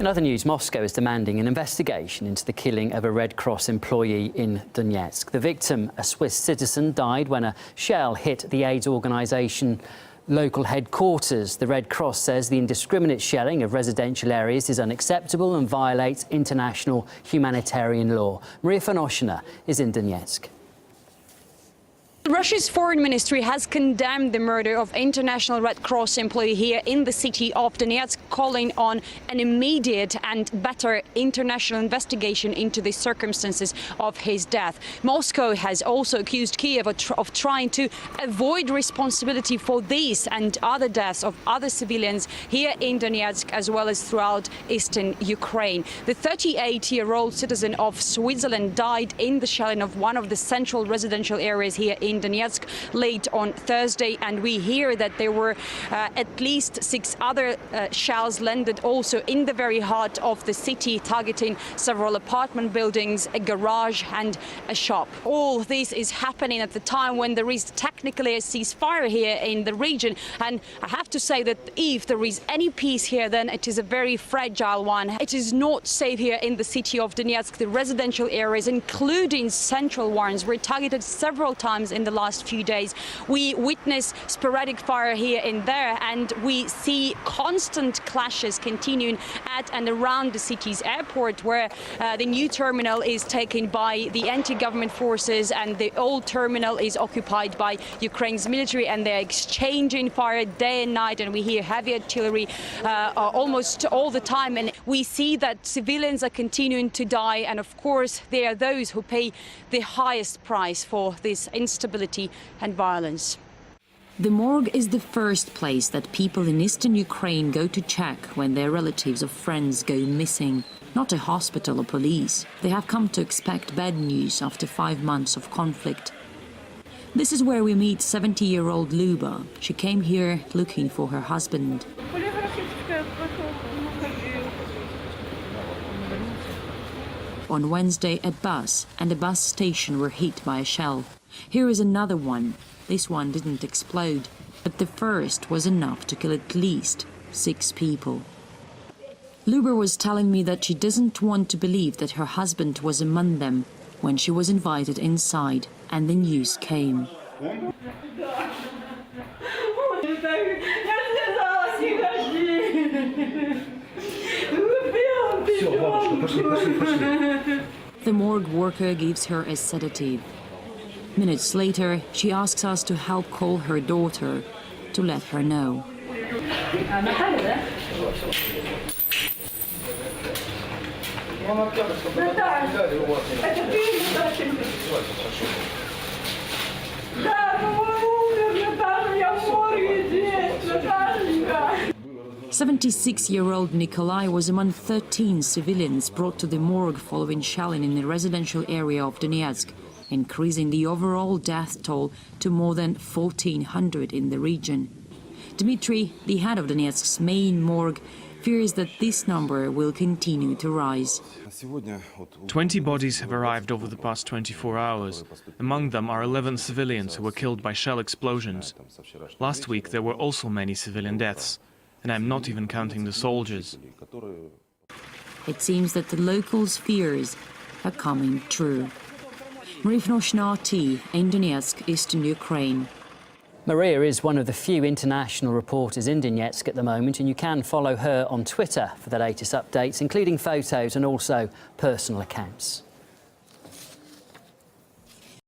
In other news, Moscow is demanding an investigation into the killing of a Red Cross employee in Donetsk. The victim, a Swiss citizen, died when a shell hit the AIDS organisation local headquarters. The Red Cross says the indiscriminate shelling of residential areas is unacceptable and violates international humanitarian law. Maria Fanoshina is in Donetsk. Russia's foreign ministry has condemned the murder of international Red Cross employee here in the city of Donetsk, calling on an immediate and better international investigation into the circumstances of his death. Moscow has also accused Kiev of trying to avoid responsibility for these and other deaths of other civilians here in Donetsk as well as throughout eastern Ukraine. The 38-year-old citizen of Switzerland died in the shelling of one of the central residential areas here in Donetsk late on Thursday, and we hear that there were at least 6 other shells landed also in the very heart of the city, targeting several apartment buildings, a garage and a shop. All this is happening at the time when there is technically a ceasefire here in the region, and I have to say that if there is any peace here, then it is a very fragile one. It is not safe here in the city of Donetsk. The residential areas, including central ones, were targeted several times in the last few days. We witness sporadic fire here and there, and we see constant clashes continuing at and around the city's airport, where the new terminal is taken by the anti-government forces and the old terminal is occupied by Ukraine's military, and they're exchanging fire day and night, and we hear heavy artillery almost all the time, and we see that civilians are continuing to die, and of course they are those who pay the highest price for this instability and violence. The morgue is the first place that people in eastern Ukraine go to check when their relatives or friends go missing, not a hospital or police. They have come to expect bad news after 5 months of conflict. This is where we meet 70-year-old Lyuba. She came here looking for her husband. On Wednesday, a bus and a bus station were hit by a shell. Here is another one. This one didn't explode, but the first was enough to kill at least 6 people. Lyuba was telling me that she doesn't want to believe that her husband was among them when she was invited inside and the news came. The morgue worker gives her a sedative. Minutes later, she asks us to help call her daughter to let her know. Natasha, 76-year-old Nikolay was among 13 civilians brought to the morgue following shelling in the residential area of Donetsk, increasing the overall death toll to more than 1,400 in the region. Dmitry, the head of Donetsk's main morgue, fears that this number will continue to rise. 20 bodies have arrived over the past 24 hours. Among them are 11 civilians who were killed by shell explosions. Last week there were also many civilian deaths, and I'm not even counting the soldiers. It seems that the locals' fears are coming true. Maria Fanoshina in Donetsk, eastern Ukraine. Maria is one of the few international reporters in Donetsk at the moment, and you can follow her on Twitter for the latest updates, including photos and also personal accounts.